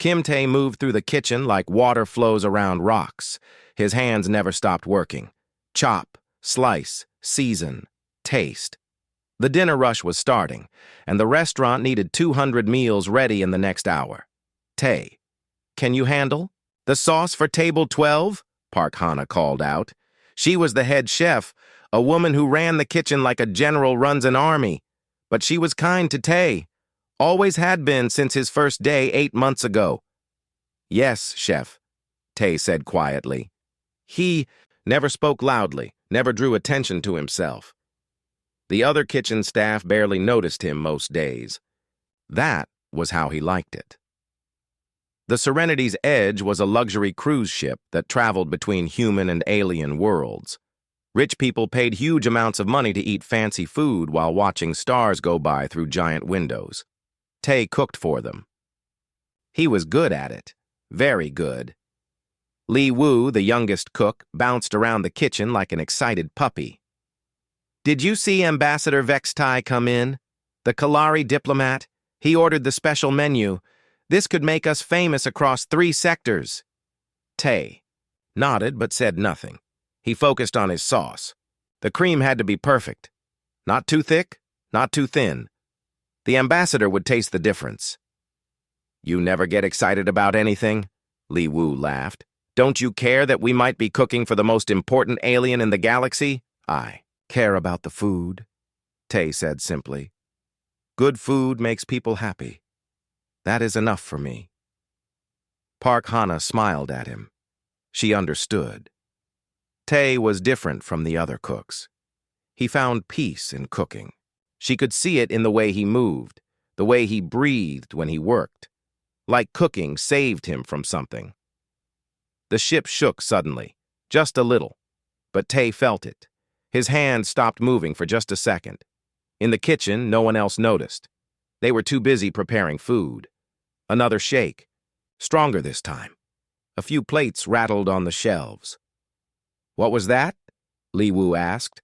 Tay moved through the kitchen like water flows around rocks. His hands never stopped working. Chop, slice, season, taste. The dinner rush was starting, and the restaurant needed 200 meals ready in the next hour. Tay, can you handle the sauce for table 12? Park Hana called out. She was the head chef, a woman who ran the kitchen like a general runs an army. But she was kind to Tay. Always had been since his first day 8 months ago. Yes, chef, Tay said quietly. He never spoke loudly, never drew attention to himself. The other kitchen staff barely noticed him most days. That was how he liked it. The Serenity's Edge was a luxury cruise ship that traveled between human and alien worlds. Rich people paid huge amounts of money to eat fancy food while watching stars go by through giant windows. Tay cooked for them. He was good at it, very good. Li Wu, the youngest cook, bounced around the kitchen like an excited puppy. Did you see Ambassador Vextai come in? The Kalari diplomat? He ordered the special menu. This could make us famous across 3 sectors. Tay nodded but said nothing. He focused on his sauce. The cream had to be perfect. Not too thick, not too thin. The ambassador would taste the difference. You never get excited about anything? Li Wu laughed. Don't you care that we might be cooking for the most important alien in the galaxy? I care about the food, Tay said simply. Good food makes people happy. That is enough for me. Park Hana smiled at him. She understood. Tay was different from the other cooks. He found peace in cooking. She could see it in the way he moved, the way he breathed when he worked. Like cooking saved him from something. The ship shook suddenly, just a little, but Tay felt it. His hand stopped moving for just a second. In the kitchen, no one else noticed. They were too busy preparing food. Another shake, stronger this time. A few plates rattled on the shelves. What was that? Li Wu asked.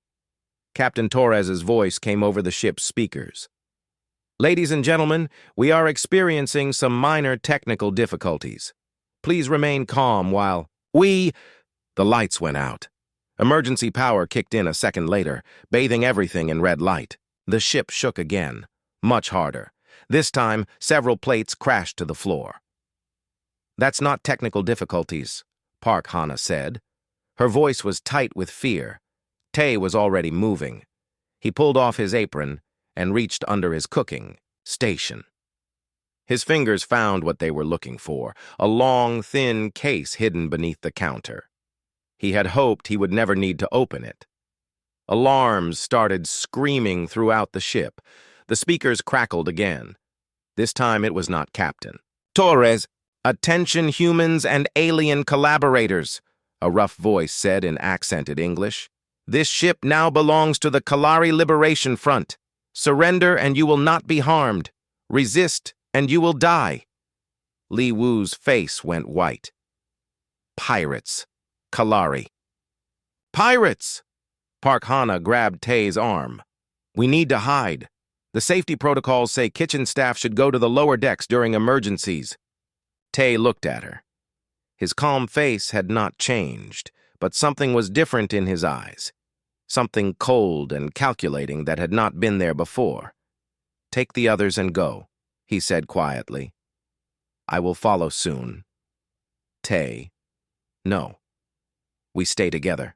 Captain Torres's voice came over the ship's speakers. Ladies and gentlemen, we are experiencing some minor technical difficulties. Please remain calm while the lights went out. Emergency power kicked in a second later, bathing everything in red light. The ship shook again, much harder. This time, several plates crashed to the floor. That's not technical difficulties, Park Hana said. Her voice was tight with fear. Tay was already moving. He pulled off his apron and reached under his cooking station. His fingers found what they were looking for, a long, thin case hidden beneath the counter. He had hoped he would never need to open it. Alarms started screaming throughout the ship. The speakers crackled again. This time it was not Captain Torres. Attention humans and alien collaborators, a rough voice said in accented English. This ship now belongs to the Kalari Liberation Front. Surrender and you will not be harmed. Resist and you will die. Li Wu's face went white. Pirates. Kalari. Pirates! Park Hana grabbed Tay's arm. We need to hide. The safety protocols say kitchen staff should go to the lower decks during emergencies. Tay looked at her. His calm face had not changed, but something was different in his eyes. Something cold and calculating that had not been there before. Take the others and go, he said quietly. I will follow soon. Tay, no. We stay together.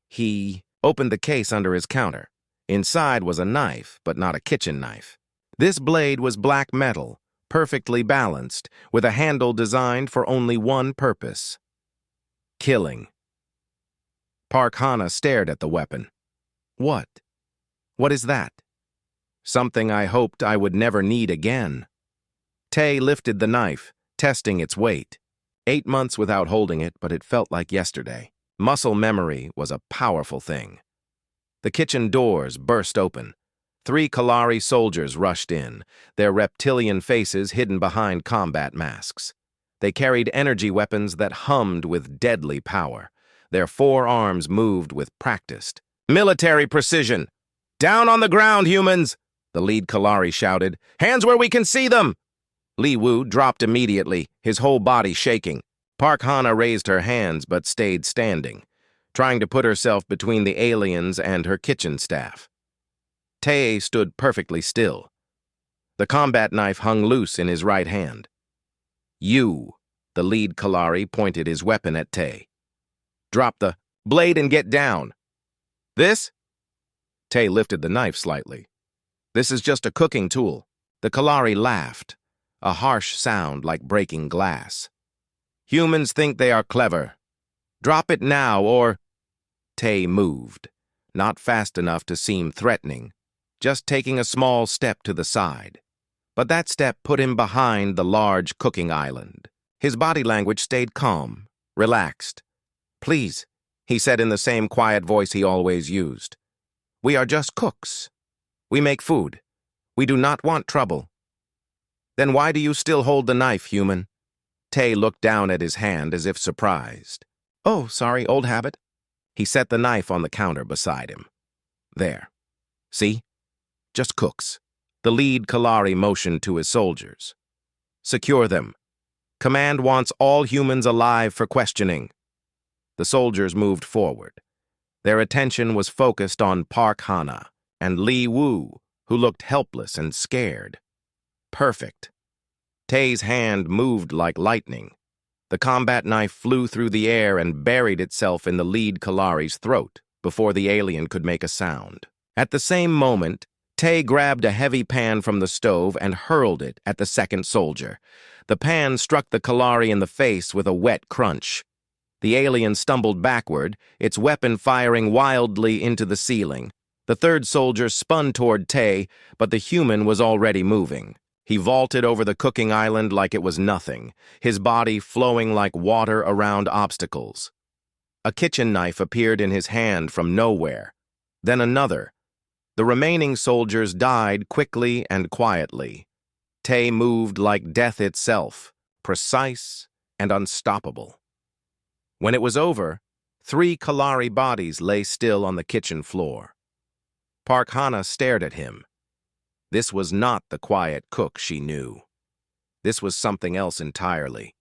He opened the case under his counter. Inside was a knife, but not a kitchen knife. This blade was black metal, perfectly balanced, with a handle designed for only one purpose: killing. Park Hana stared at the weapon. What? What is that? Something I hoped I would never need again. Tay lifted the knife, testing its weight. 8 months without holding it, but it felt like yesterday. Muscle memory was a powerful thing. The kitchen doors burst open. 3 Kalari soldiers rushed in, their reptilian faces hidden behind combat masks. They carried energy weapons that hummed with deadly power. Their 4 arms moved with practiced military precision. Down on the ground, humans! The lead Kalari shouted. Hands where we can see them! Li Wu dropped immediately, his whole body shaking. Park Hana raised her hands but stayed standing, trying to put herself between the aliens and her kitchen staff. Tae stood perfectly still. The combat knife hung loose in his right hand. You, the lead Kalari pointed his weapon at Tae. Drop the blade and get down. This? Tae lifted the knife slightly. This is just a cooking tool. The Kalari laughed, a harsh sound like breaking glass. Humans think they are clever. Drop it now or... Tae moved, not fast enough to seem threatening, just taking a small step to the side. But that step put him behind the large cooking island. His body language stayed calm, relaxed. Please, he said in the same quiet voice he always used. We are just cooks. We make food. We do not want trouble. Then why do you still hold the knife, human? Tae looked down at his hand as if surprised. Oh, sorry, old habit. He set the knife on the counter beside him. There. See? Just cooks. The lead Kalari motioned to his soldiers. Secure them. Command wants all humans alive for questioning. The soldiers moved forward. Their attention was focused on Park Hana and Li Wu, who looked helpless and scared. Perfect. Tae's hand moved like lightning. The combat knife flew through the air and buried itself in the lead Kalari's throat before the alien could make a sound. At the same moment, Tae grabbed a heavy pan from the stove and hurled it at the second soldier. The pan struck the Kalari in the face with a wet crunch. The alien stumbled backward, its weapon firing wildly into the ceiling. The third soldier spun toward Tae, but the human was already moving. He vaulted over the cooking island like it was nothing, his body flowing like water around obstacles. A kitchen knife appeared in his hand from nowhere. Then another. The remaining soldiers died quickly and quietly. Tae moved like death itself, precise and unstoppable. When it was over, 3 Kalari bodies lay still on the kitchen floor. Park Hana stared at him. This was not the quiet cook she knew. This was something else entirely.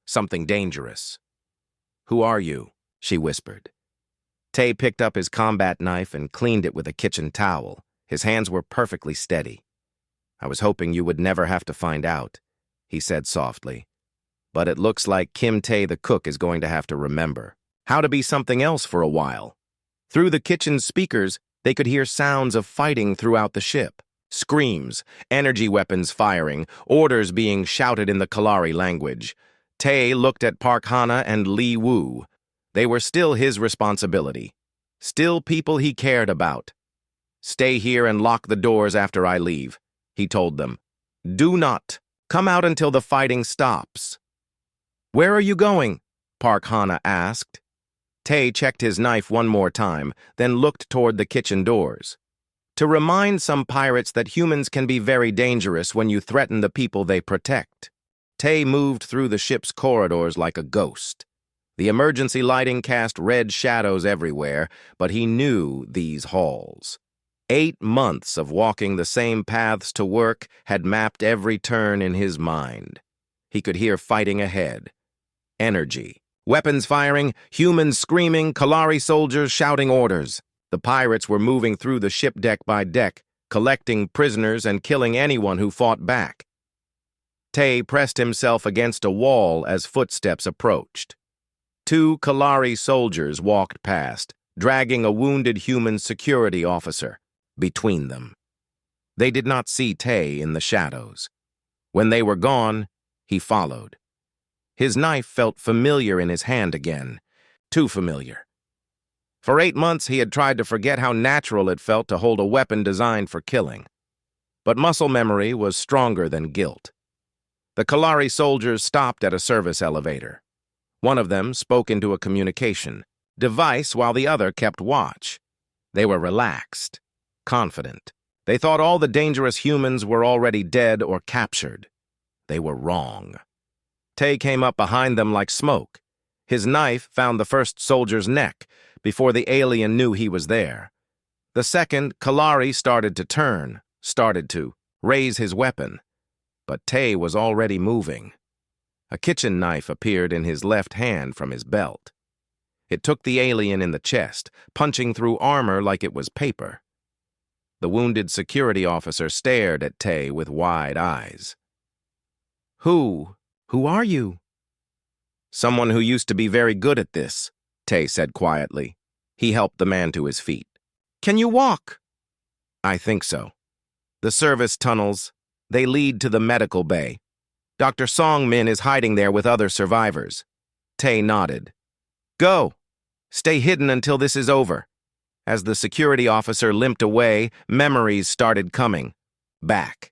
Something dangerous. Who are you? She whispered. Tae picked up his combat knife and cleaned it with a kitchen towel. His hands were perfectly steady. I was hoping you would never have to find out, he said softly. But it looks like Kim Tae the cook is going to have to remember how to be something else for a while. Through the kitchen speakers, they could hear sounds of fighting throughout the ship. Screams, energy weapons firing, orders being shouted in the Kalari language. Tae looked at Park Hana and Li Wu. They were still his responsibility. Still people he cared about. Stay here and lock the doors after I leave, he told them. Do not come out until the fighting stops. Where are you going? Park Hana asked. Tae checked his knife one more time, then looked toward the kitchen doors. To remind some pirates that humans can be very dangerous when you threaten the people they protect. Tae moved through the ship's corridors like a ghost. The emergency lighting cast red shadows everywhere, but he knew these halls. 8 months of walking the same paths to work had mapped every turn in his mind. He could hear fighting ahead. Energy. Weapons firing, humans screaming, Kalari soldiers shouting orders. The pirates were moving through the ship deck by deck, collecting prisoners and killing anyone who fought back. Tae pressed himself against a wall as footsteps approached. 2 Kalari soldiers walked past, dragging a wounded human security officer between them. They did not see Tae in the shadows. When they were gone, he followed. His knife felt familiar in his hand again, too familiar. For 8 months, he had tried to forget how natural it felt to hold a weapon designed for killing. But muscle memory was stronger than guilt. The Kalari soldiers stopped at a service elevator. One of them spoke into a communication device while the other kept watch. They were relaxed, confident. They thought all the dangerous humans were already dead or captured. They were wrong. Tae came up behind them like smoke. His knife found the first soldier's neck before the alien knew he was there. The second, Kalari started to turn, started to raise his weapon. But Tay was already moving. A kitchen knife appeared in his left hand from his belt. It took the alien in the chest, punching through armor like it was paper. The wounded security officer stared at Tay with wide eyes. Who are you?" "Someone who used to be very good at this," Tay said quietly. He helped the man to his feet. "Can you walk?" "I think so. The service tunnels, they lead to the medical bay. Dr. Song Min is hiding there with other survivors." Tay nodded. "Go. Stay hidden until this is over." As the security officer limped away, memories started coming. Back.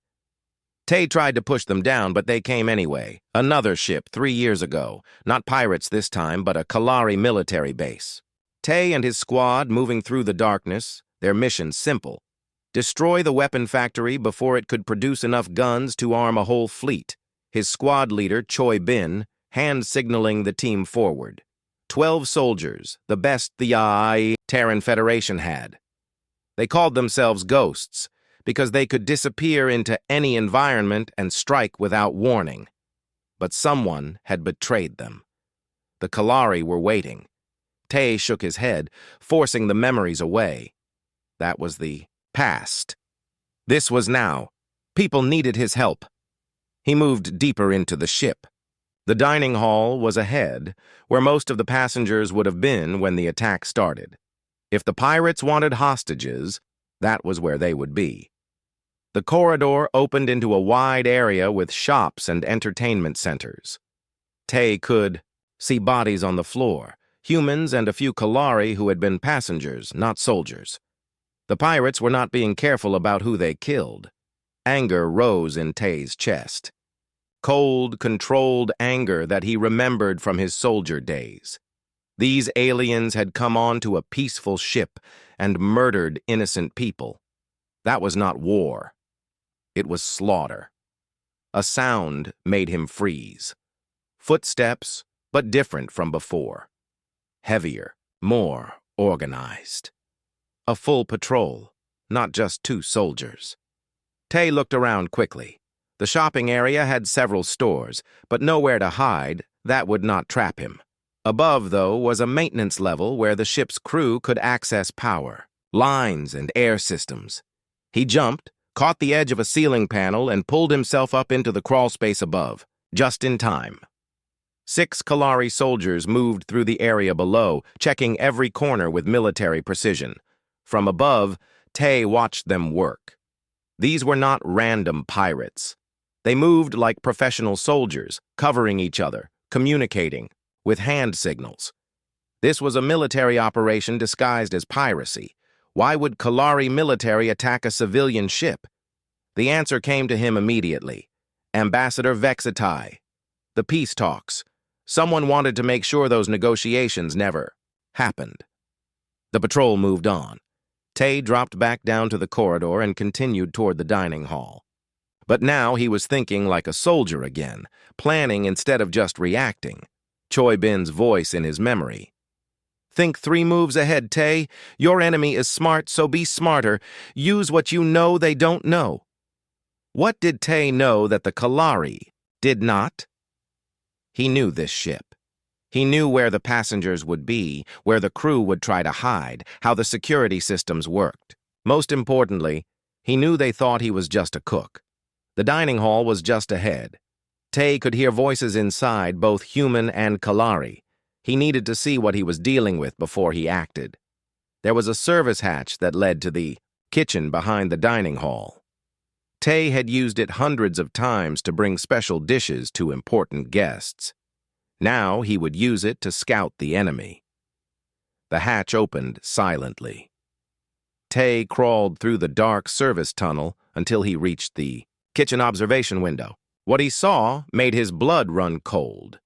Tay tried to push them down, but they came anyway. Another ship 3 years ago. Not pirates this time, but a Kalari military base. Tay and his squad moving through the darkness, their mission simple. Destroy the weapon factory before it could produce enough guns to arm a whole fleet. His squad leader, Choi Bin, hand-signaling the team forward. 12 soldiers, the best the Terran Federation had. They called themselves Ghosts because they could disappear into any environment and strike without warning. But someone had betrayed them. The Kalari were waiting. Tay shook his head, forcing the memories away. That was the past. This was now. People needed his help. He moved deeper into the ship. The dining hall was ahead, where most of the passengers would have been when the attack started. If the pirates wanted hostages, that was where they would be. The corridor opened into a wide area with shops and entertainment centers. Tay could see bodies on the floor, humans and a few Kalari who had been passengers, not soldiers. The pirates were not being careful about who they killed. Anger rose in Tay's chest. Cold, controlled anger that he remembered from his soldier days. These aliens had come onto a peaceful ship and murdered innocent people. That was not war. It was slaughter. A sound made him freeze. Footsteps, but different from before. Heavier, more organized. A full patrol, not just 2 soldiers. Tay looked around quickly. The shopping area had several stores, but nowhere to hide. That would not trap him. Above, though, was a maintenance level where the ship's crew could access power, lines, and air systems. He jumped, caught the edge of a ceiling panel, and pulled himself up into the crawl space above, just in time. 6 Kalari soldiers moved through the area below, checking every corner with military precision. From above, Tay watched them work. These were not random pirates. They moved like professional soldiers, covering each other, communicating, with hand signals. This was a military operation disguised as piracy. Why would Kalari military attack a civilian ship? The answer came to him immediately. Ambassador Vexatai. The peace talks. Someone wanted to make sure those negotiations never happened. The patrol moved on. Tay dropped back down to the corridor and continued toward the dining hall. But now he was thinking like a soldier again, planning instead of just reacting. Choi Bin's voice in his memory. "Think 3 moves ahead, Tay. Your enemy is smart, so be smarter. Use what you know they don't know." What did Tay know that the Kalari did not? He knew this ship. He knew where the passengers would be, where the crew would try to hide, how the security systems worked. Most importantly, he knew they thought he was just a cook. The dining hall was just ahead. Tay could hear voices inside, both human and Kalari. He needed to see what he was dealing with before he acted. There was a service hatch that led to the kitchen behind the dining hall. Tay had used it hundreds of times to bring special dishes to important guests. Now he would use it to scout the enemy. The hatch opened silently. Tay crawled through the dark service tunnel until he reached the kitchen observation window. What he saw made his blood run cold.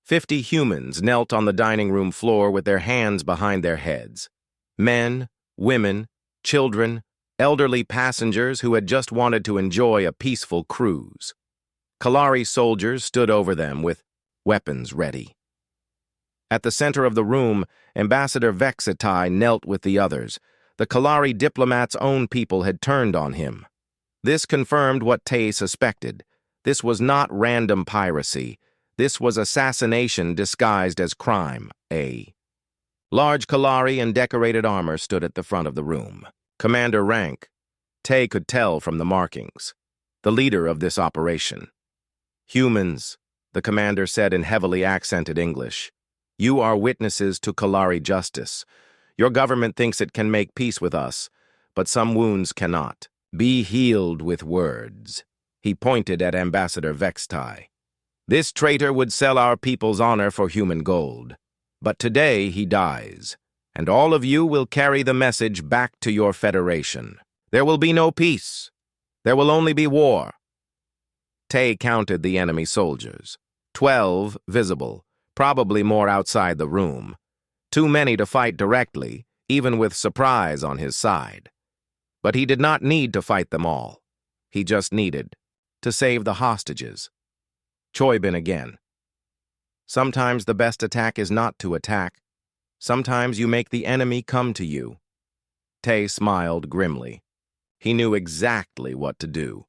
50 humans knelt on the dining room floor with their hands behind their heads. Men, women, children, elderly passengers who had just wanted to enjoy a peaceful cruise. Kalari soldiers stood over them with weapons ready. At the center of the room, Ambassador Vexatai knelt with the others. The Kalari diplomat's own people had turned on him. This confirmed what Tay suspected. This was not random piracy. This was assassination disguised as crime. A large Kalari in decorated armor stood at the front of the room. Commander rank, Tay could tell from the markings. The leader of this operation. Humans, the commander said in heavily accented English. You are witnesses to Kalari justice. Your government thinks it can make peace with us, but some wounds cannot be healed with words. He pointed at Ambassador Vextai. This traitor would sell our people's honor for human gold. But today he dies, and all of you will carry the message back to your federation. There will be no peace. There will only be war. Tay counted the enemy soldiers. 12 visible, probably more outside the room. Too many to fight directly, even with surprise on his side. But he did not need to fight them all. He just needed to save the hostages. Choibin again. Sometimes the best attack is not to attack. Sometimes you make the enemy come to you. Tay smiled grimly. He knew exactly what to do.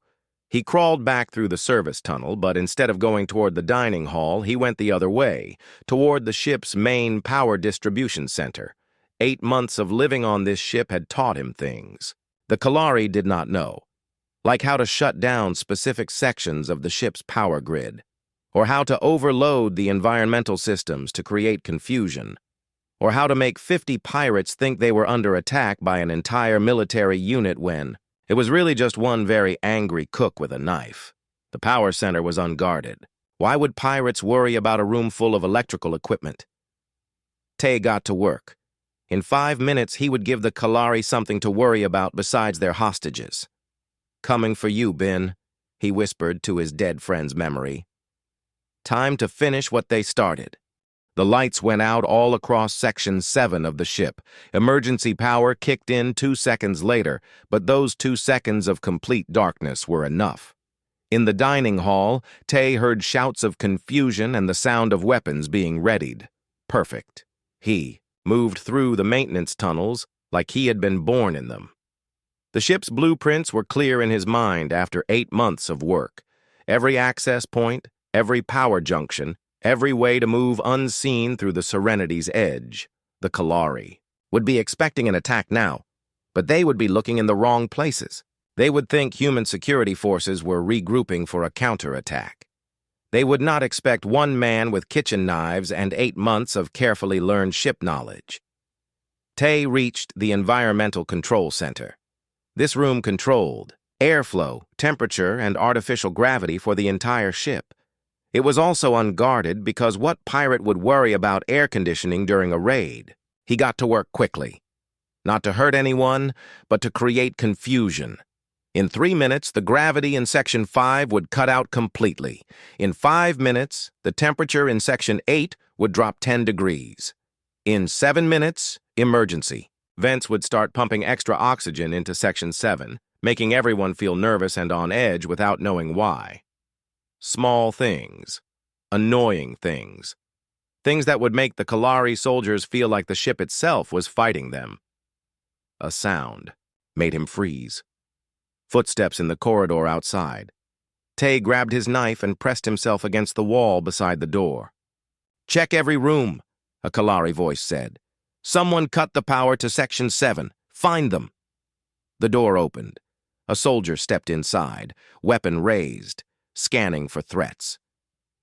He crawled back through the service tunnel, but instead of going toward the dining hall, he went the other way, toward the ship's main power distribution center. 8 months of living on this ship had taught him things. The Kalari did not know, like how to shut down specific sections of the ship's power grid, or how to overload the environmental systems to create confusion, or how to make 50 pirates think they were under attack by an entire military unit when it was really just one very angry cook with a knife. The power center was unguarded. Why would pirates worry about a room full of electrical equipment? Tay got to work. In 5 minutes, he would give the Kalari something to worry about besides their hostages. Coming for you, Ben, he whispered to his dead friend's memory. Time to finish what they started. The lights went out all across Section 7 of the ship. Emergency power kicked in 2 seconds later, but those 2 seconds of complete darkness were enough. In the dining hall, Tay heard shouts of confusion and the sound of weapons being readied. Perfect. He moved through the maintenance tunnels like he had been born in them. The ship's blueprints were clear in his mind after 8 months of work. Every access point, every power junction, every way to move unseen through the Serenity's edge. The Kalari would be expecting an attack now, but they would be looking in the wrong places. They would think human security forces were regrouping for a counterattack. They would not expect one man with kitchen knives and 8 months of carefully learned ship knowledge. Tay reached the Environmental Control Center. This room controlled airflow, temperature, and artificial gravity for the entire ship. It was also unguarded because what pirate would worry about air conditioning during a raid? He got to work quickly. Not to hurt anyone, but to create confusion. In 3 minutes, the gravity in Section 5 would cut out completely. In 5 minutes, the temperature in Section 8 would drop 10 degrees. In 7 minutes, emergency. Vents would start pumping extra oxygen into Section 7, making everyone feel nervous and on edge without knowing why. Small things. Annoying things. Things that would make the Kalari soldiers feel like the ship itself was fighting them. A sound made him freeze. Footsteps in the corridor outside. Tay grabbed his knife and pressed himself against the wall beside the door. Check every room, a Kalari voice said. Someone cut the power to Section 7. Find them. The door opened. A soldier stepped inside, weapon raised, scanning for threats.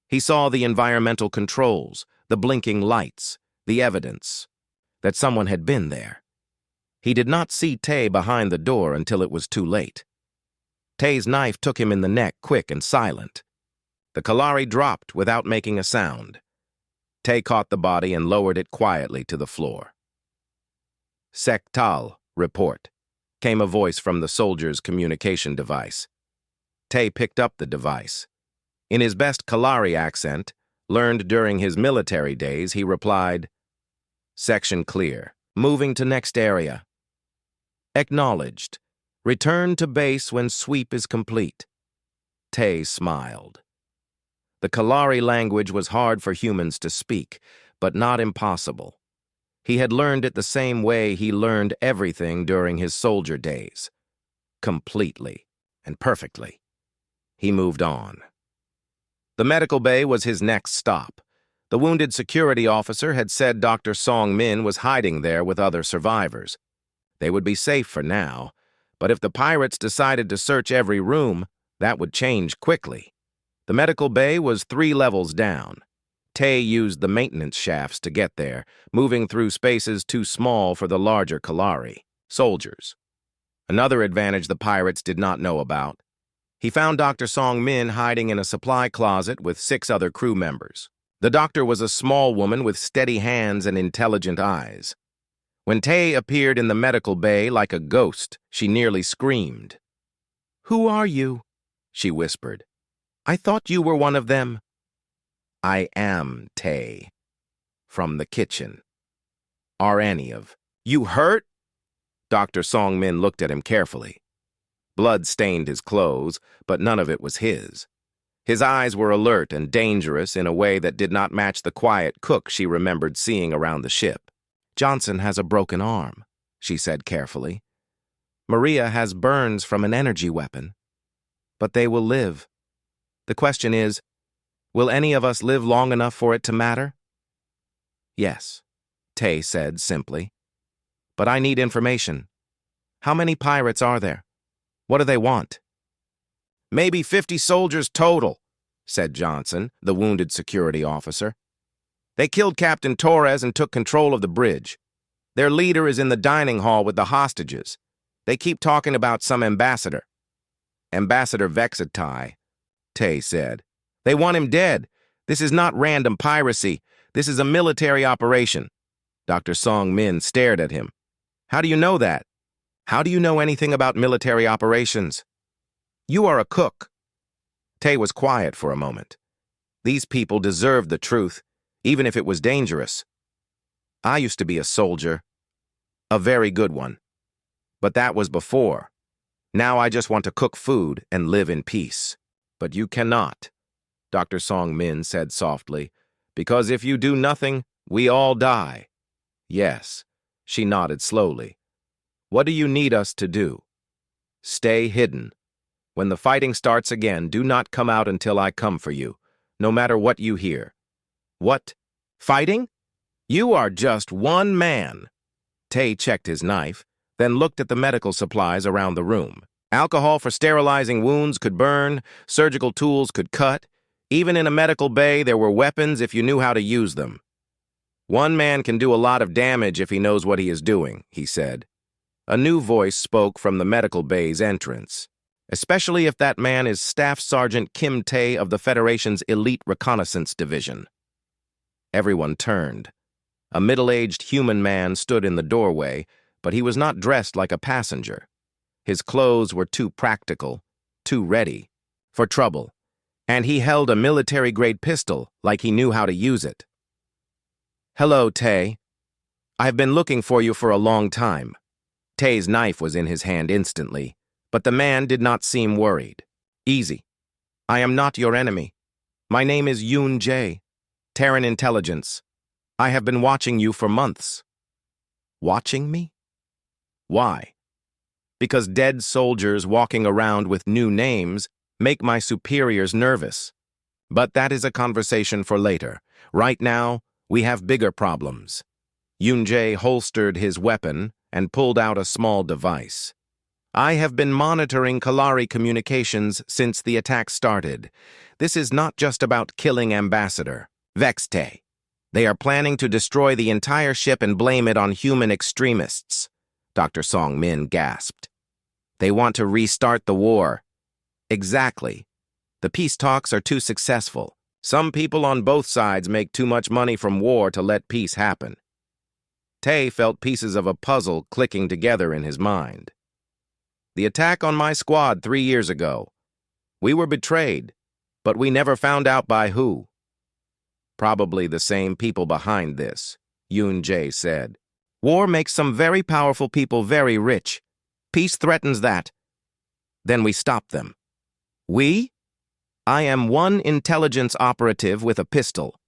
He saw the environmental controls, the blinking lights, the evidence that someone had been there. He did not see Tay behind the door until it was too late. Tay's knife took him in the neck, quick and silent. The Kalari dropped without making a sound. Tay caught the body and lowered it quietly to the floor. Sektal, report, came a voice from the soldier's communication device. Tay picked up the device. In his best Kalari accent, learned during his military days, he replied, Section clear. Moving to next area. Acknowledged. Return to base when sweep is complete. Tay smiled. The Kalari language was hard for humans to speak, but not impossible. He had learned it the same way he learned everything during his soldier days. Completely and perfectly. He moved on. The medical bay was his next stop. The wounded security officer had said Dr. Song Min was hiding there with other survivors. They would be safe for now, but if the pirates decided to search every room, that would change quickly. The medical bay was 3 levels down. Tay used the maintenance shafts to get there, moving through spaces too small for the larger Kalari, soldiers. Another advantage the pirates did not know about. He found Dr. Song Min hiding in a supply closet with 6 other crew members. The doctor was a small woman with steady hands and intelligent eyes. When Tay appeared in the medical bay like a ghost, she nearly screamed. "Who are you?" she whispered. "I thought you were one of them." "I am Tay. From the kitchen. Are any of you hurt?" Dr. Song Min looked at him carefully. Blood stained his clothes, but none of it was his. His eyes were alert and dangerous in a way that did not match the quiet cook she remembered seeing around the ship. "Johnson has a broken arm," she said carefully. "Maria has burns from an energy weapon. But they will live. The question is, will any of us live long enough for it to matter?" "Yes," Tay said simply. "But I need information. How many pirates are there? What do they want?" "Maybe 50 soldiers total," said Johnson, the wounded security officer. "They killed Captain Torres and took control of the bridge. Their leader is in the dining hall with the hostages. They keep talking about some ambassador." "Ambassador Vexatai," Tay said. "They want him dead. This is not random piracy. This is a military operation." Dr. Song Min stared at him. "How do you know that? How do you know anything about military operations? You are a cook." Tay was quiet for a moment. These people deserved the truth, even if it was dangerous. "I used to be a soldier. A very good one. But that was before. Now I just want to cook food and live in peace." "But you cannot," Dr. Song Min said softly, "because if you do nothing, we all die." "Yes," she nodded slowly. "What do you need us to do?" "Stay hidden. When the fighting starts again, do not come out until I come for you, no matter what you hear." "What? Fighting? You are just one man." Tay checked his knife, then looked at the medical supplies around the room. Alcohol for sterilizing wounds could burn, surgical tools could cut. Even in a medical bay, there were weapons if you knew how to use them. "One man can do a lot of damage if he knows what he is doing," he said. A new voice spoke from the medical bay's entrance. "Especially if that man is Staff Sergeant Kim Tae of the Federation's Elite Reconnaissance Division." Everyone turned. A middle-aged human man stood in the doorway, but he was not dressed like a passenger. His clothes were too practical, too ready, for trouble, and he held a military-grade pistol like he knew how to use it. "Hello, Tay. I've been looking for you for a long time." Tay's knife was in his hand instantly, but the man did not seem worried. "Easy. I am not your enemy. My name is Yoon Jae, Terran Intelligence. I have been watching you for months." "Watching me? Why?" "Because dead soldiers walking around with new names make my superiors nervous. But that is a conversation for later. Right now, we have bigger problems." Yoon Jae holstered his weapon and pulled out a small device. "I have been monitoring Kalari communications since the attack started. This is not just about killing Ambassador Vexte. They are planning to destroy the entire ship and blame it on human extremists," Dr. Song Min gasped. "They want to restart the war." "Exactly. The peace talks are too successful. Some people on both sides make too much money from war to let peace happen." Tay felt pieces of a puzzle clicking together in his mind. "The attack on my squad 3 years ago. We were betrayed, but we never found out by who." "Probably the same people behind this," Yoon Jae said. "War makes some very powerful people very rich. Peace threatens that. Then we stop them." "We? I am one intelligence operative with a pistol.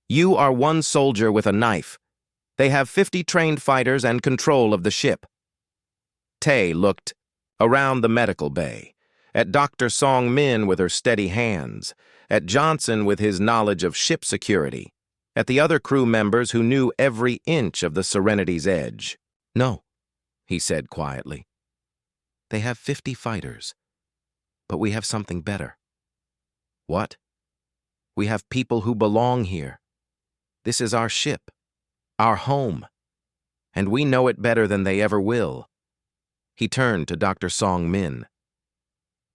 You are one soldier with a knife. They have 50 trained fighters and control of the ship." Tay looked around the medical bay, at Dr. Song Min with her steady hands, at Johnson with his knowledge of ship security, at the other crew members who knew every inch of the Serenity's edge. "No," he said quietly. "They have 50 fighters, but we have something better." "What?" "We have people who belong here. This is our ship, our home, and we know it better than they ever will." He turned to Dr. Song Min.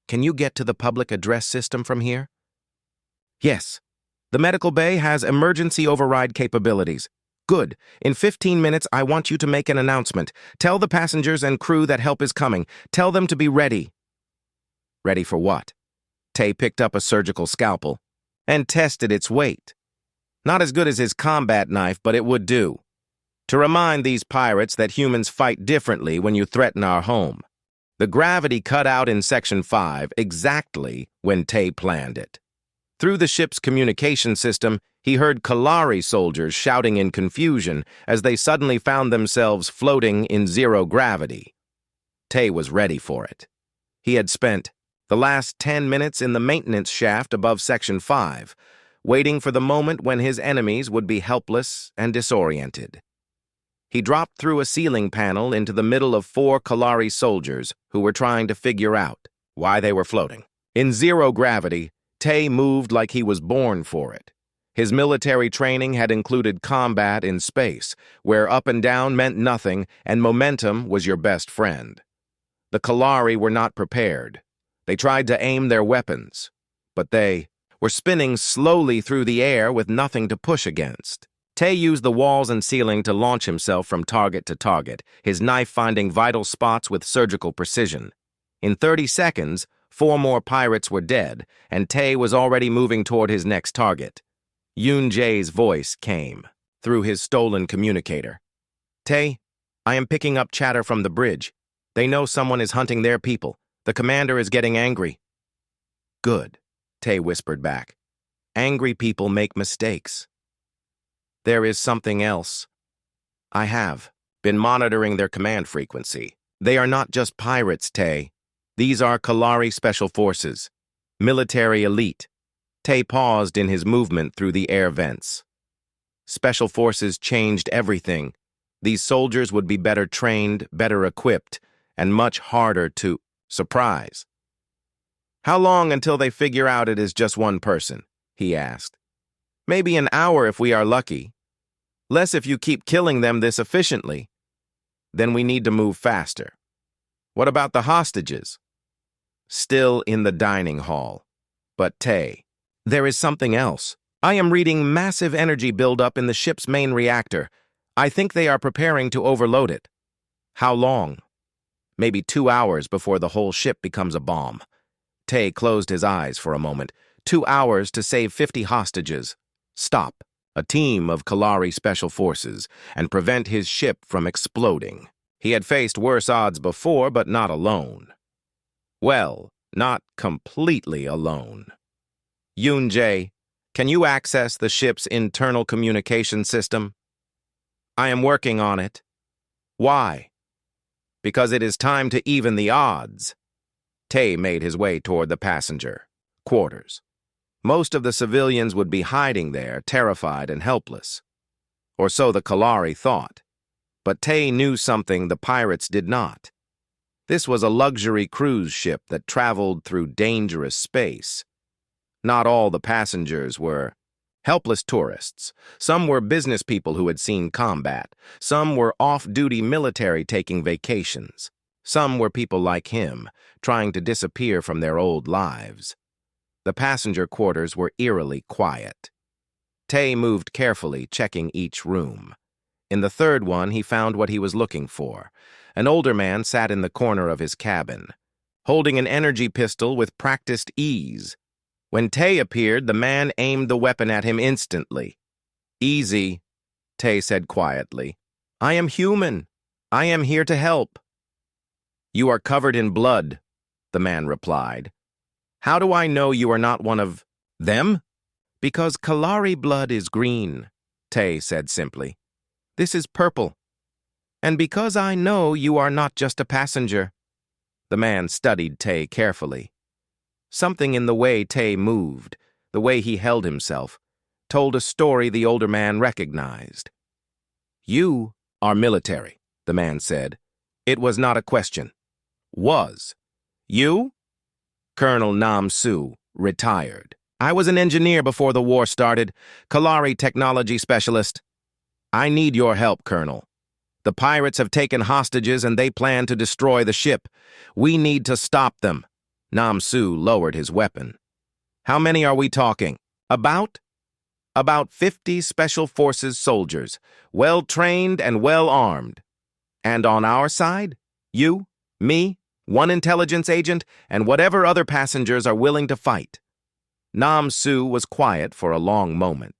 "Can you get to the public address system from here?" "Yes. The medical bay has emergency override capabilities." "Good. In 15 minutes, I want you to make an announcement. Tell the passengers and crew that help is coming. Tell them to be ready." "Ready for what?" Tay picked up a surgical scalpel and tested its weight. Not as good as his combat knife, but it would do. To remind these pirates that humans fight differently when you threaten our home. The gravity cut out in Section 5 exactly when Tay planned it. Through the ship's communication system, he heard Kalari soldiers shouting in confusion as they suddenly found themselves floating in zero gravity. Tay was ready for it. He had spent the last 10 minutes in the maintenance shaft above Section 5, waiting for the moment when his enemies would be helpless and disoriented. He dropped through a ceiling panel into the middle of 4 Kalari soldiers who were trying to figure out why they were floating. In zero gravity, Tay moved like he was born for it. His military training had included combat in space, where up and down meant nothing and momentum was your best friend. The Kalari were not prepared. They tried to aim their weapons, but they were spinning slowly through the air with nothing to push against. Tay used the walls and ceiling to launch himself from target to target, his knife finding vital spots with surgical precision. In 30 seconds, 4 more pirates were dead, and Tay was already moving toward his next target. Yoon Jae's voice came through his stolen communicator. "Tay, I am picking up chatter from the bridge. They know someone is hunting their people. The commander is getting angry." "Good," Tay whispered back. "Angry people make mistakes." "There is something else. I have been monitoring their command frequency. They are not just pirates, Tay. These are Kalari Special Forces, military elite." Tay paused in his movement through the air vents. Special Forces changed everything. These soldiers would be better trained, better equipped, and much harder to surprise. "How long until they figure out it is just one person?" he asked. "Maybe an hour if we are lucky. Less if you keep killing them this efficiently. Then we need to move faster." "What about the hostages?" "Still in the dining hall. But Tay, there is something else. I am reading massive energy buildup in the ship's main reactor. I think they are preparing to overload it." "How long?" "Maybe 2 hours before the whole ship becomes a bomb." Tay closed his eyes for a moment. 2 hours to save 50 hostages. Stop a team of Kalari Special Forces and prevent his ship from exploding. He had faced worse odds before, but not alone. Well, not completely alone. "Yoon Jae, can you access the ship's internal communication system?" "I am working on it." "Why?" "Because it is time to even the odds." Tay made his way toward the passenger quarters. Most of the civilians would be hiding there, terrified and helpless. Or so the Kalari thought. But Tay knew something the pirates did not. This was a luxury cruise ship that traveled through dangerous space. Not all the passengers were helpless tourists. Some were business people who had seen combat. Some were off-duty military taking vacations. Some were people like him, trying to disappear from their old lives. The passenger quarters were eerily quiet. Tay moved carefully, checking each room. In the third one, he found what he was looking for. An older man sat in the corner of his cabin, holding an energy pistol with practiced ease. When Tay appeared, the man aimed the weapon at him instantly. "Easy," Tay said quietly. "I am human. I am here to help." "You are covered in blood," the man replied. "How do I know you are not one of them?" "Because Kalari blood is green," Tay said simply. "This is purple. And because I know you are not just a passenger." The man studied Tay carefully. Something in the way Tay moved, the way he held himself, told a story the older man recognized. "You are military," the man said. It was not a question. Was. "You?" Colonel Nam Su, retired. "I was an engineer before the war started, Kalari technology specialist. I need your help, Colonel. The pirates have taken hostages and they plan to destroy the ship. We need to stop them." Nam Su lowered his weapon. "How many are we talking?" About 50 Special Forces soldiers, well-trained and well-armed. "And on our side? You, me, one intelligence agent, and whatever other passengers are willing to fight." Nam Su was quiet for a long moment.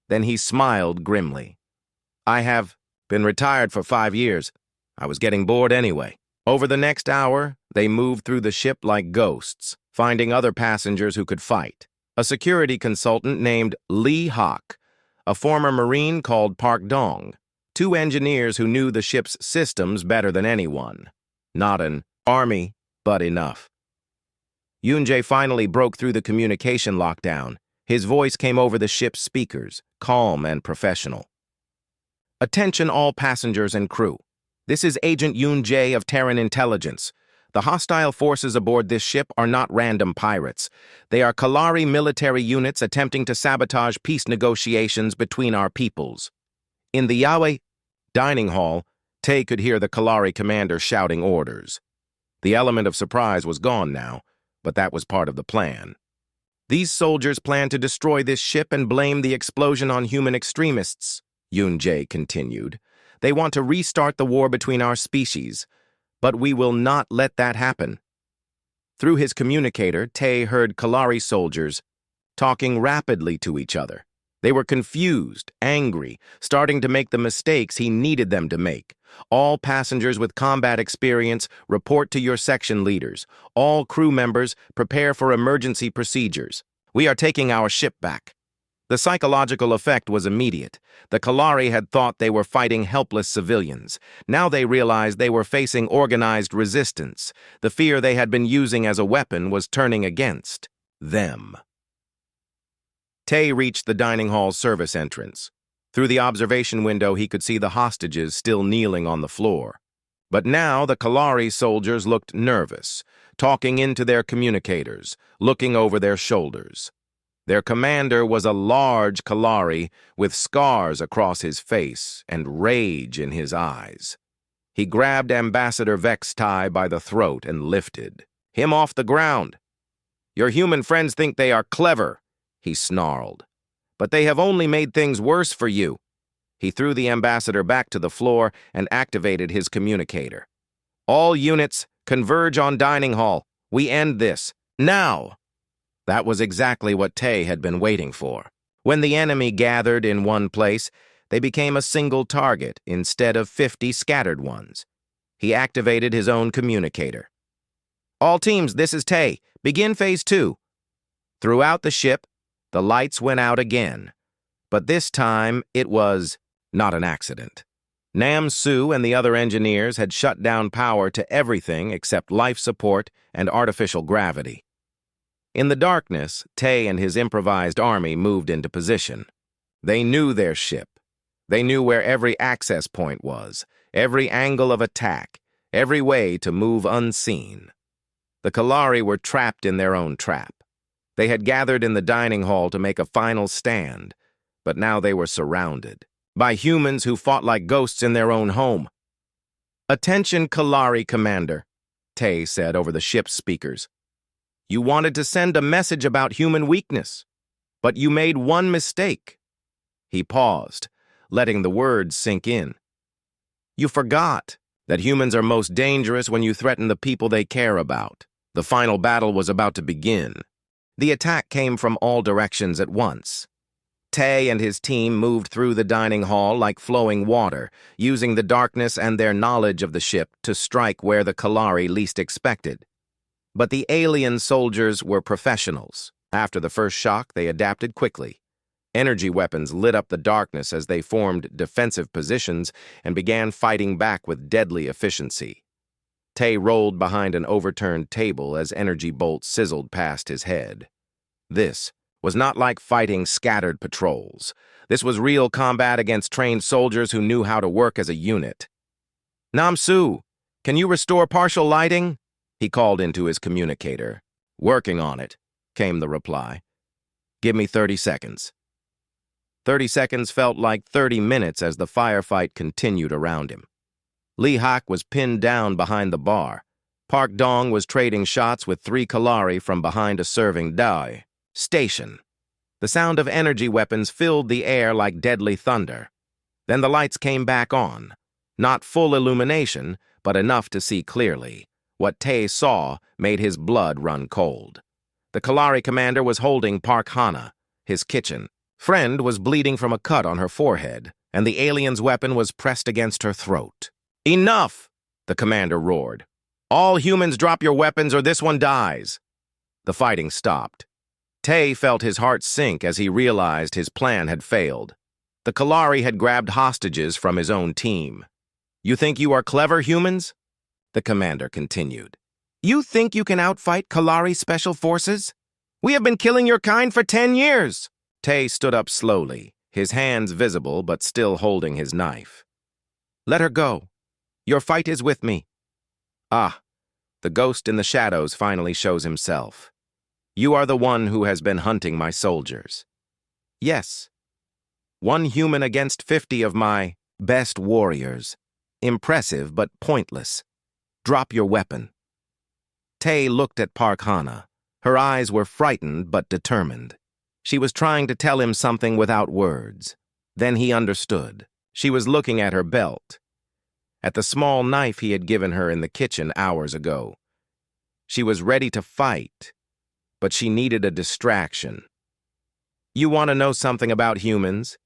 Then he smiled grimly. "I have been retired for 5 years. I was getting bored anyway." Over the next hour, they moved through the ship like ghosts, finding other passengers who could fight. A security consultant named Lee Hawk, a former Marine called Park Dong, 2 engineers who knew the ship's systems better than anyone. Not an army, but enough. Yoon-jae finally broke through the communication lockdown. His voice came over the ship's speakers, calm and professional. "Attention all passengers and crew. This is Agent Yoon-jae of Terran Intelligence. The hostile forces aboard this ship are not random pirates. They are Kalari military units attempting to sabotage peace negotiations between our peoples." In the Yahweh dining hall, Tae could hear the Kalari commander shouting orders. The element of surprise was gone now, but that was part of the plan. "These soldiers plan to destroy this ship and blame the explosion on human extremists," Yoon-jae continued. "They want to restart the war between our species, but we will not let that happen." Through his communicator, Tae heard Kalari soldiers talking rapidly to each other. They were confused, angry, starting to make the mistakes he needed them to make. "All passengers with combat experience, report to your section leaders. All crew members, prepare for emergency procedures. We are taking our ship back." The psychological effect was immediate. The Kalari had thought they were fighting helpless civilians. Now they realized they were facing organized resistance. The fear they had been using as a weapon was turning against them. Tae reached the dining hall service entrance. Through the observation window, he could see the hostages still kneeling on the floor. But now the Kalari soldiers looked nervous, talking into their communicators, looking over their shoulders. Their commander was a large Kalari with scars across his face and rage in his eyes. He grabbed Ambassador Vextai by the throat and lifted him off the ground. "Your human friends think they are clever," he snarled. "But they have only made things worse for you." He threw the ambassador back to the floor and activated his communicator. "All units, converge on dining hall. We end this. Now!" That was exactly what Tae had been waiting for. When the enemy gathered in one place, they became a single target instead of 50 scattered ones. He activated his own communicator. "All teams, this is Tae. Begin Phase 2. Throughout the ship, the lights went out again, but this time it was not an accident. Nam Su and the other engineers had shut down power to everything except life support and artificial gravity. In the darkness, Tae and his improvised army moved into position. They knew their ship. They knew where every access point was, every angle of attack, every way to move unseen. The Kalari were trapped in their own trap. They had gathered in the dining hall to make a final stand, but now they were surrounded by humans who fought like ghosts in their own home. "Attention, Kalari Commander," Tae said over the ship's speakers. "You wanted to send a message about human weakness, but you made one mistake." He paused, letting the words sink in. "You forgot that humans are most dangerous when you threaten the people they care about." The final battle was about to begin. The attack came from all directions at once. Tae and his team moved through the dining hall like flowing water, using the darkness and their knowledge of the ship to strike where the Kalari least expected. But the alien soldiers were professionals. After the first shock, they adapted quickly. Energy weapons lit up the darkness as they formed defensive positions and began fighting back with deadly efficiency. Tae rolled behind an overturned table as energy bolts sizzled past his head. This was not like fighting scattered patrols. This was real combat against trained soldiers who knew how to work as a unit. "Namsu, can you restore partial lighting?" he called into his communicator. "Working on it," came the reply. "Give me 30 seconds. 30 seconds felt like 30 minutes as the firefight continued around him. Lee Hak was pinned down behind the bar. Park Dong was trading shots with 3 Kalari from behind a serving Dai station. The sound of energy weapons filled the air like deadly thunder. Then the lights came back on. Not full illumination, but enough to see clearly. What Tae saw made his blood run cold. The Kalari commander was holding Park Hana, his kitchen. Friend was bleeding from a cut on her forehead, and the alien's weapon was pressed against her throat. "Enough!" the commander roared. "All humans drop your weapons or this one dies." The fighting stopped. Tae felt his heart sink as he realized his plan had failed. The Kalari had grabbed hostages from his own team. "You think you are clever, humans?" the commander continued. "You think you can outfight Kalari special forces? We have been killing your kind for 10 years. Tae stood up slowly, his hands visible but still holding his knife. "Let her go. Your fight is with me." Ah, the ghost in the shadows finally shows himself. "You are the one who has been hunting my soldiers." "Yes. 1 human against 50 of my best warriors. Impressive but pointless. Drop your weapon." Tae looked at Park Hana. Her eyes were frightened but determined. She was trying to tell him something without words. Then he understood. She was looking at her belt, at the small knife he had given her in the kitchen hours ago. She was ready to fight, but she needed a distraction. "You want to know something about humans?"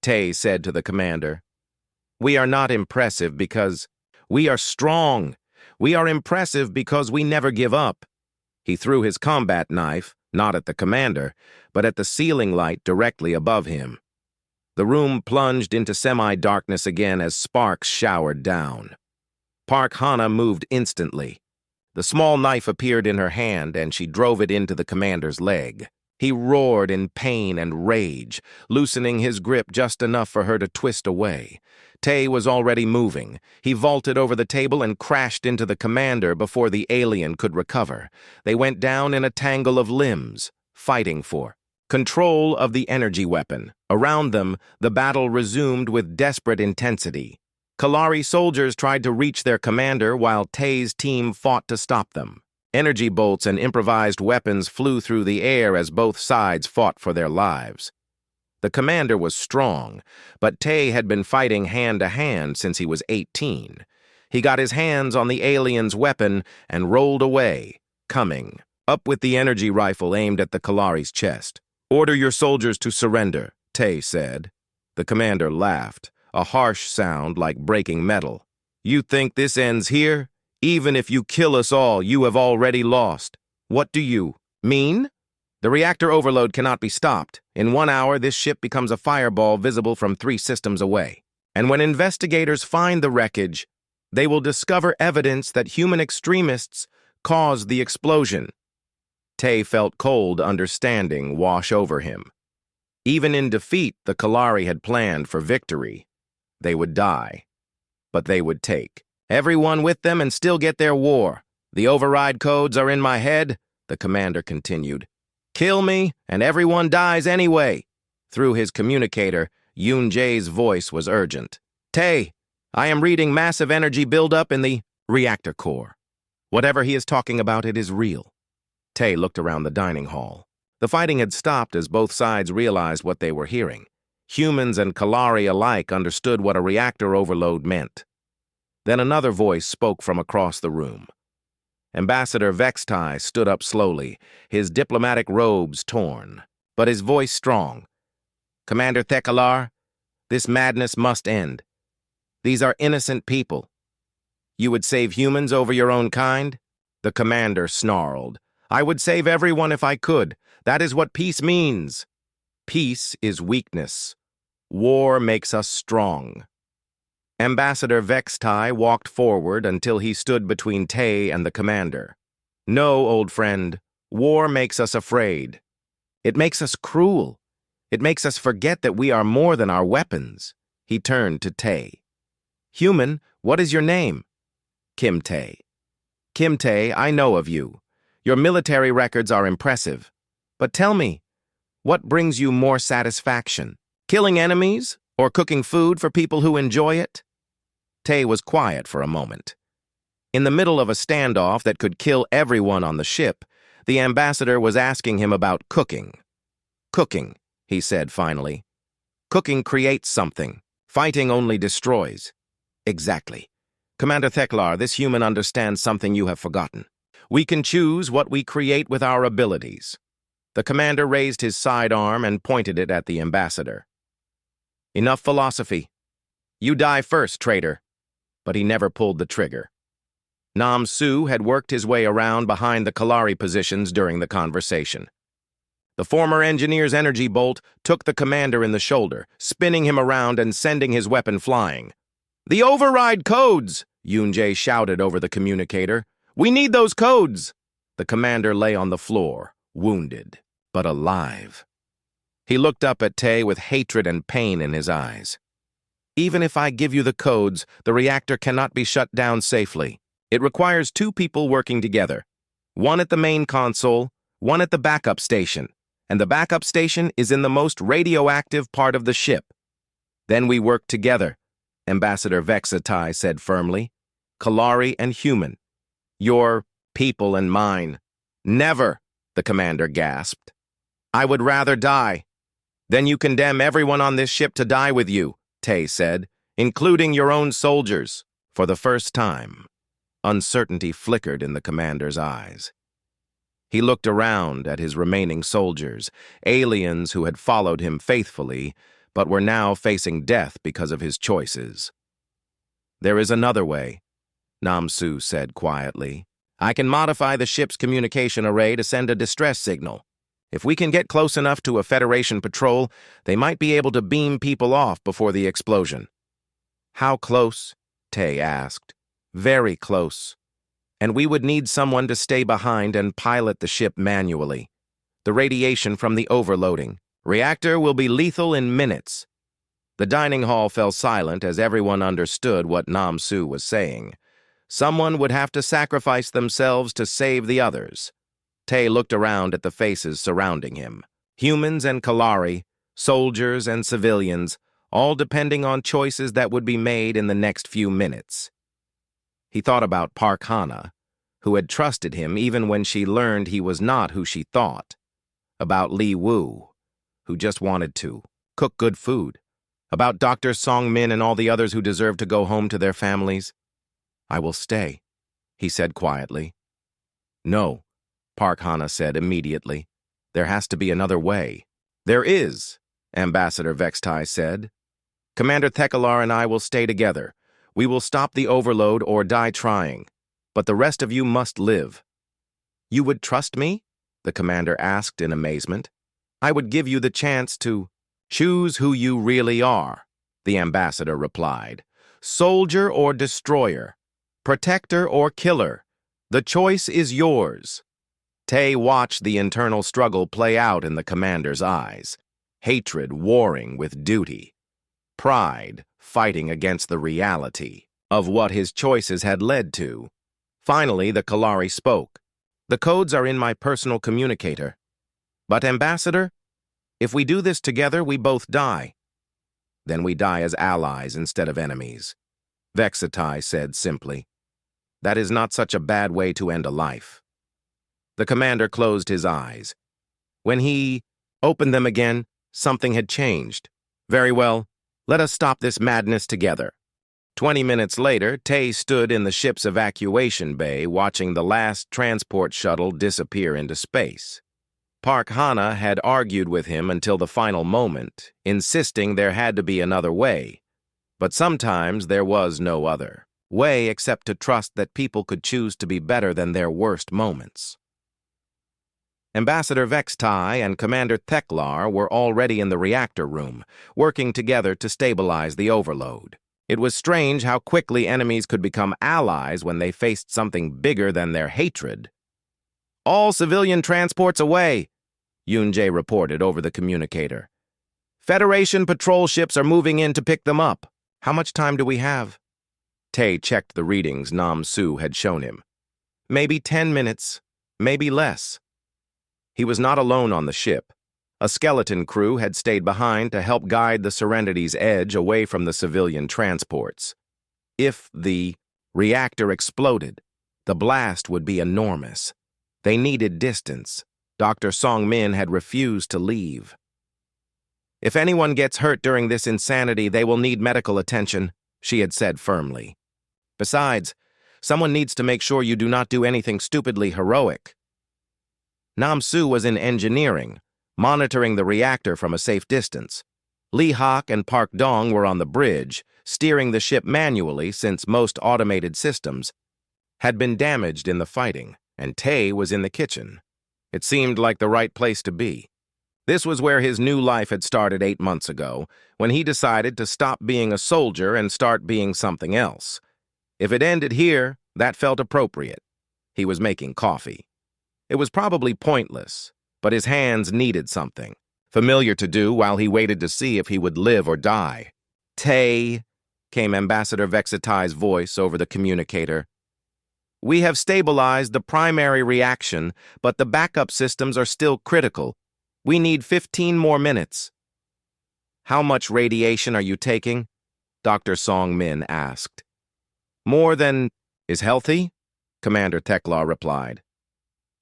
Tae said to the commander. "We are not impressive because we are strong. We are impressive because we never give up." He threw his combat knife, not at the commander, but at the ceiling light directly above him. The room plunged into semi-darkness again as sparks showered down. Park Hana moved instantly. The small knife appeared in her hand and she drove it into the commander's leg. He roared in pain and rage, loosening his grip just enough for her to twist away. Tae was already moving. He vaulted over the table and crashed into the commander before the alien could recover. They went down in a tangle of limbs, fighting for control of the energy weapon. Around them, the battle resumed with desperate intensity. Kalari soldiers tried to reach their commander while Tae's team fought to stop them. Energy bolts and improvised weapons flew through the air as both sides fought for their lives. The commander was strong, but Tae had been fighting hand-to-hand since he was 18. He got his hands on the alien's weapon and rolled away, coming up with the energy rifle aimed at the Kalari's chest. "Order your soldiers to surrender," Tae said. The commander laughed, a harsh sound like breaking metal. "You think this ends here? Even if you kill us all, you have already lost. What do you mean? The reactor overload cannot be stopped. In 1 hour, this ship becomes a fireball visible from 3 systems away. And when investigators find the wreckage, they will discover evidence that human extremists caused the explosion." Tae felt cold understanding wash over him. Even in defeat, the Kalari had planned for victory. They would die, but they would take everyone with them and still get their war. "The override codes are in my head," the commander continued. "Kill me, and everyone dies anyway." Through his communicator, Yoon Jae's voice was urgent. "Tae, I am reading massive energy buildup in the reactor core. Whatever he is talking about, it is real." Tae looked around the dining hall. The fighting had stopped as both sides realized what they were hearing. Humans and Kalari alike understood what a reactor overload meant. Then another voice spoke from across the room. Ambassador Vextai stood up slowly, his diplomatic robes torn, but his voice strong. "Commander Thekalar, this madness must end. These are innocent people. You would save humans over your own kind?" The commander snarled. "I would save everyone if I could. That is what peace means. Peace is weakness. War makes us strong." Ambassador Vextai walked forward until he stood between Tae and the commander. "No, old friend, war makes us afraid. It makes us cruel. It makes us forget that we are more than our weapons. He turned to Tay. Human, what is your name? Kim Tay. Kim Tay, I know of you. Your military records are impressive. But tell me, what brings you more satisfaction? Killing enemies or cooking food for people who enjoy it? Tay was quiet for a moment. In the middle of a standoff that could kill everyone on the ship, the ambassador was asking him about cooking. Cooking, he said finally. Cooking creates something. Fighting only destroys. Exactly. Commander Theklar, this human understands something you have forgotten. We can choose what we create with our abilities. The commander raised his sidearm and pointed it at the ambassador. Enough philosophy. You die first, traitor. But he never pulled the trigger. Nam Su had worked his way around behind the Kalari positions during the conversation. The former engineer's energy bolt took the commander in the shoulder, spinning him around and sending his weapon flying. The override codes! Yoon-jae shouted over the communicator. We need those codes! The commander lay on the floor, wounded, but alive. He looked up at Tay with hatred and pain in his eyes. Even if I give you the codes, the reactor cannot be shut down safely. It requires 2 people working together. One at the main console, one at the backup station. And the backup station is in the most radioactive part of the ship. Then we work together, Ambassador Vexatai said firmly. Kalari and human. Your people and mine. Never, the commander gasped. I would rather die. Then you condemn everyone on this ship to die with you, Tay said, including your own soldiers. For the first time, uncertainty flickered in the commander's eyes. He looked around at his remaining soldiers, aliens who had followed him faithfully, but were now facing death because of his choices. There is another way, Nam Su said quietly. I can modify the ship's communication array to send a distress signal. If we can get close enough to a Federation patrol, they might be able to beam people off before the explosion. How close? Tay asked. Very close. And we would need someone to stay behind and pilot the ship manually. The radiation from the overloading. Reactor will be lethal in minutes. The dining hall fell silent as everyone understood what Nam Su was saying. Someone would have to sacrifice themselves to save the others. Tay looked around at the faces surrounding him. Humans and Kalari, soldiers and civilians, all depending on choices that would be made in the next few minutes. He thought about Park Hana, who had trusted him even when she learned he was not who she thought. About Li Wu, who just wanted to cook good food. About Dr. Song Min and all the others who deserved to go home to their families. I will stay, he said quietly. No, Park Hana said immediately. There has to be another way. There is, Ambassador Vextai said. Commander Thekalar and I will stay together. We will stop the overload or die trying. But the rest of you must live. You would trust me? The commander asked in amazement. I would give you the chance to choose who you really are, the ambassador replied. Soldier or destroyer, protector or killer, the choice is yours. Tay watched the internal struggle play out in the commander's eyes, hatred warring with duty, pride fighting against the reality of what his choices had led to. Finally, the Kalari spoke. The codes are in my personal communicator. But, Ambassador, if we do this together, we both die. Then we die as allies instead of enemies, Vexatai said simply. That is not such a bad way to end a life. The commander closed his eyes. When he opened them again, something had changed. Very well, let us stop this madness together. 20 minutes later, Tay stood in the ship's evacuation bay watching the last transport shuttle disappear into space. Park Hana had argued with him until the final moment, insisting there had to be another way. But sometimes there was no other way except to trust that people could choose to be better than their worst moments. Ambassador Vextai and Commander Theklar were already in the reactor room, working together to stabilize the overload. It was strange how quickly enemies could become allies when they faced something bigger than their hatred. All civilian transports away! Yunjae reported over the communicator. Federation patrol ships are moving in to pick them up. How much time do we have? Tae checked the readings Nam Su had shown him. Maybe 10 minutes, maybe less. He was not alone on the ship. A skeleton crew had stayed behind to help guide the Serenity's edge away from the civilian transports. If the reactor exploded, the blast would be enormous. They needed distance. Dr. Song-min had refused to leave. If anyone gets hurt during this insanity, they will need medical attention, she had said firmly. Besides, someone needs to make sure you do not do anything stupidly heroic. Nam Su was in engineering, monitoring the reactor from a safe distance. Lee Hak and Park Dong were on the bridge, steering the ship manually since most automated systems had been damaged in the fighting, and Tae was in the kitchen. It seemed like the right place to be. This was where his new life had started 8 months ago, when he decided to stop being a soldier and start being something else. If it ended here, that felt appropriate. He was making coffee. It was probably pointless, but his hands needed something, familiar to do while he waited to see if he would live or die. Tae, came Ambassador Vexitai's voice over the communicator. We have stabilized the primary reaction, but the backup systems are still critical. We need 15 more minutes. How much radiation are you taking? Dr. Song-min asked. More than is healthy, Commander Tekla replied.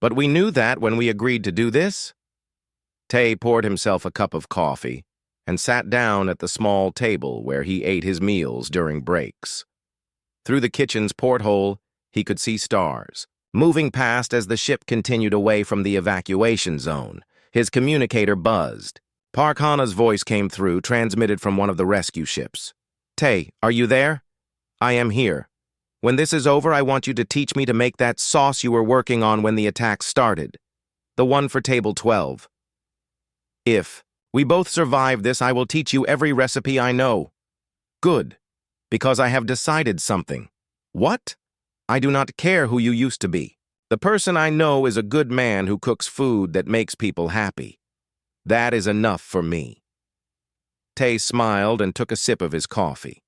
But we knew that when we agreed to do this. Tae poured himself a cup of coffee and sat down at the small table where he ate his meals during breaks. Through the kitchen's porthole, he could see stars, moving past as the ship continued away from the evacuation zone. His communicator buzzed. Park Hana's voice came through, transmitted from one of the rescue ships. Tae, are you there? I am here. When this is over, I want you to teach me to make that sauce you were working on when the attack started. The one for table 12. If we both survive this, I will teach you every recipe I know. Good, because I have decided something. What? I do not care who you used to be. The person I know is a good man who cooks food that makes people happy. That is enough for me. Tae smiled and took a sip of his coffee.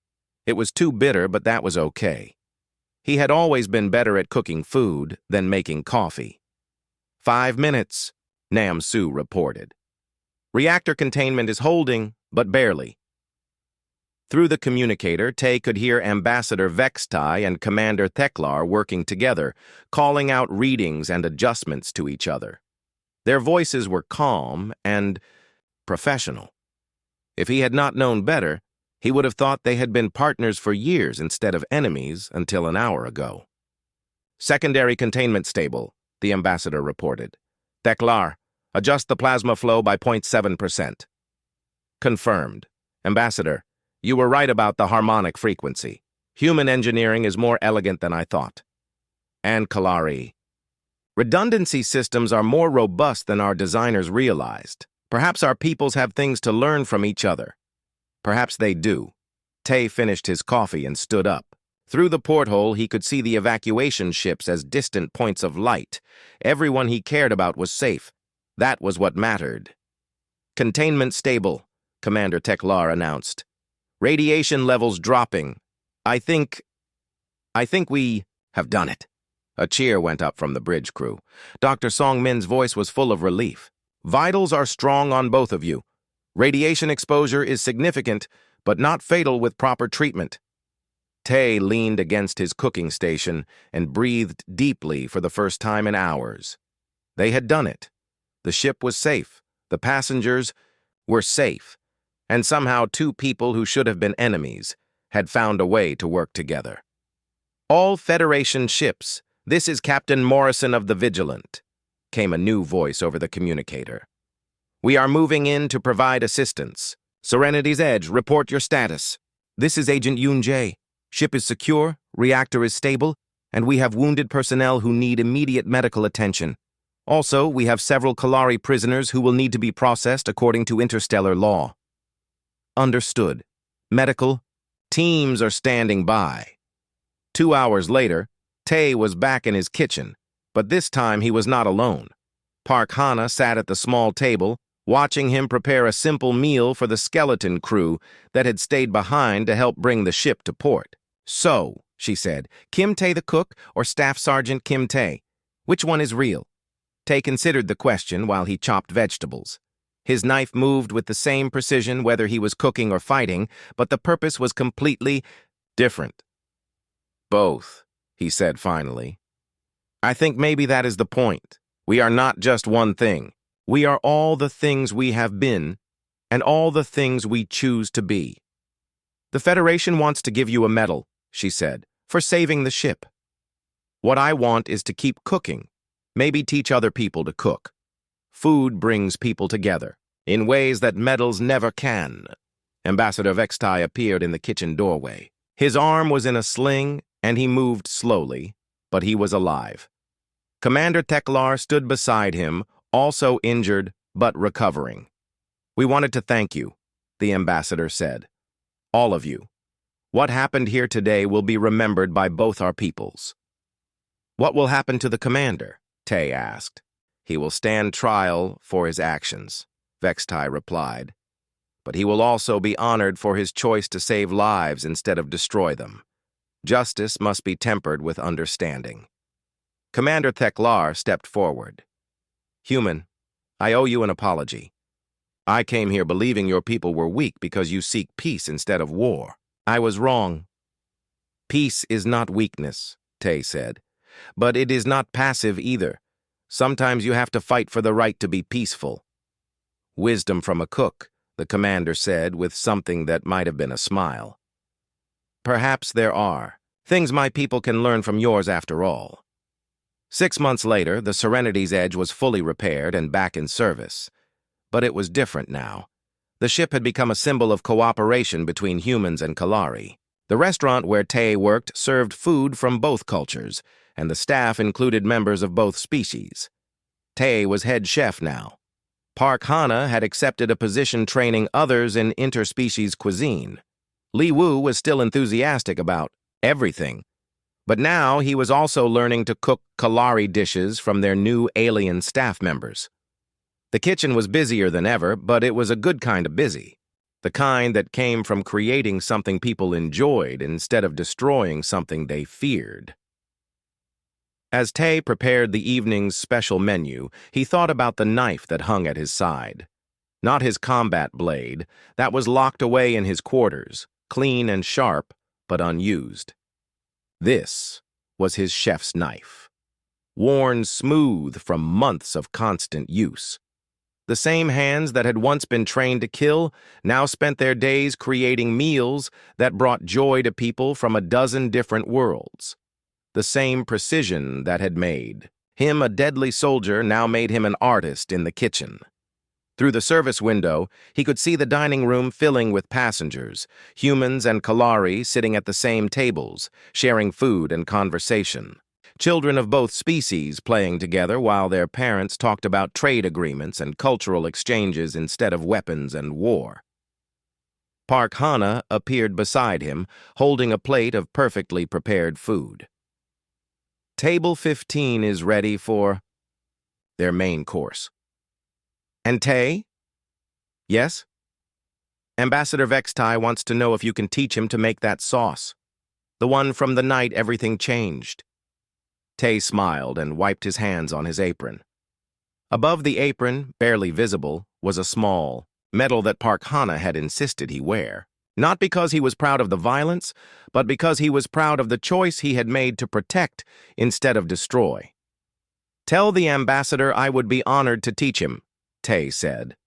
It was too bitter, but that was okay. He had always been better at cooking food than making coffee. 5 minutes, Nam Su reported. Reactor containment is holding, but barely. Through the communicator, Tae could hear Ambassador Vextai and Commander Theklar working together, calling out readings and adjustments to each other. Their voices were calm and professional. If he had not known better, he would have thought they had been partners for years instead of enemies until an hour ago. Secondary containment stable, the ambassador reported. Theklar, adjust the plasma flow by 0.7%. Confirmed. Ambassador, you were right about the harmonic frequency. Human engineering is more elegant than I thought. And Kalari. Redundancy systems are more robust than our designers realized. Perhaps our peoples have things to learn from each other. Perhaps they do. Tae finished his coffee and stood up. Through the porthole, he could see the evacuation ships as distant points of light. Everyone he cared about was safe. That was what mattered. Containment stable, Commander Teklar announced. Radiation levels dropping. I think we have done it. A cheer went up from the bridge crew. Dr. Song-min's voice was full of relief. Vitals are strong on both of you. Radiation exposure is significant, but not fatal with proper treatment. Tae leaned against his cooking station and breathed deeply for the first time in hours. They had done it. The ship was safe. The passengers were safe. And somehow 2 people who should have been enemies had found a way to work together. All Federation ships, this is Captain Morrison of the Vigilant, came a new voice over the communicator. We are moving in to provide assistance. Serenity's Edge, report your status. This is Agent Yunjae. Ship is secure, reactor is stable, and we have wounded personnel who need immediate medical attention. Also, we have several Kalari prisoners who will need to be processed according to interstellar law. Understood. Medical teams are standing by. 2 hours later, Tae was back in his kitchen, but this time he was not alone. Park Hana sat at the small table, watching him prepare a simple meal for the skeleton crew that had stayed behind to help bring the ship to port. "So," she said, "Kim Tae the cook or Staff Sergeant Kim Tae? Which one is real?" Tae considered the question while he chopped vegetables. His knife moved with the same precision whether he was cooking or fighting, but the purpose was completely different. "Both," he said finally. "I think maybe that is the point. We are not just one thing. We are all the things we have been, and all the things we choose to be. The Federation wants to give you a medal," she said, "for saving the ship. What I want is to keep cooking, maybe teach other people to cook. Food brings people together, in ways that medals never can." Ambassador Vextai appeared in the kitchen doorway. His arm was in a sling, and he moved slowly, but he was alive. Commander Teklar stood beside him, also injured but recovering. "We wanted to thank you," the ambassador said. "All of you. What happened here today will be remembered by both our peoples." "What will happen to the commander?" Tae asked. "He will stand trial for his actions," Vextai replied. "But he will also be honored for his choice to save lives instead of destroy them. Justice must be tempered with understanding." Commander Teklar stepped forward. "Human, I owe you an apology. I came here believing your people were weak because you seek peace instead of war. I was wrong." "Peace is not weakness," Tae said, "but it is not passive either. Sometimes you have to fight for the right to be peaceful." "Wisdom from a cook," the commander said with something that might have been a smile. "Perhaps there are. Things my people can learn from yours after all." 6 months later, the Serenity's Edge was fully repaired and back in service. But it was different now. The ship had become a symbol of cooperation between humans and Kalari. The restaurant where Tae worked served food from both cultures, and the staff included members of both species. Tae was head chef now. Park Hana had accepted a position training others in interspecies cuisine. Li Wu was still enthusiastic about everything, but now he was also learning to cook Kalari dishes from their new alien staff members. The kitchen was busier than ever, but it was a good kind of busy. The kind that came from creating something people enjoyed instead of destroying something they feared. As Tae prepared the evening's special menu, he thought about the knife that hung at his side. Not his combat blade, that was locked away in his quarters, clean and sharp, but unused. This was his chef's knife, worn smooth from months of constant use. The same hands that had once been trained to kill now spent their days creating meals that brought joy to people from a dozen different worlds. The same precision that had made him a deadly soldier now made him an artist in the kitchen. Through the service window, he could see the dining room filling with passengers, humans and Kalari sitting at the same tables, sharing food and conversation. Children of both species playing together while their parents talked about trade agreements and cultural exchanges instead of weapons and war. Park Hana appeared beside him, holding a plate of perfectly prepared food. "Table 15 is ready for their main course." "And Tae?" "Yes?" "Ambassador Vextai wants to know if you can teach him to make that sauce. The one from the night everything changed." Tae smiled and wiped his hands on his apron. Above the apron, barely visible, was a small medal that Park Hana had insisted he wear. Not because he was proud of the violence, but because he was proud of the choice he had made to protect instead of destroy. "Tell the ambassador I would be honored to teach him," Tae said.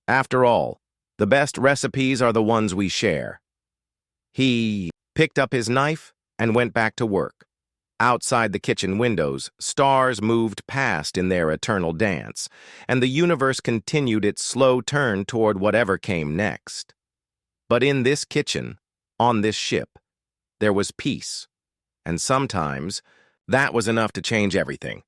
"After all, the best recipes are the ones we share." He picked up his knife and went back to work. Outside the kitchen windows, stars moved past in their eternal dance, and the universe continued its slow turn toward whatever came next. But in this kitchen, on this ship, there was peace, and sometimes that was enough to change everything.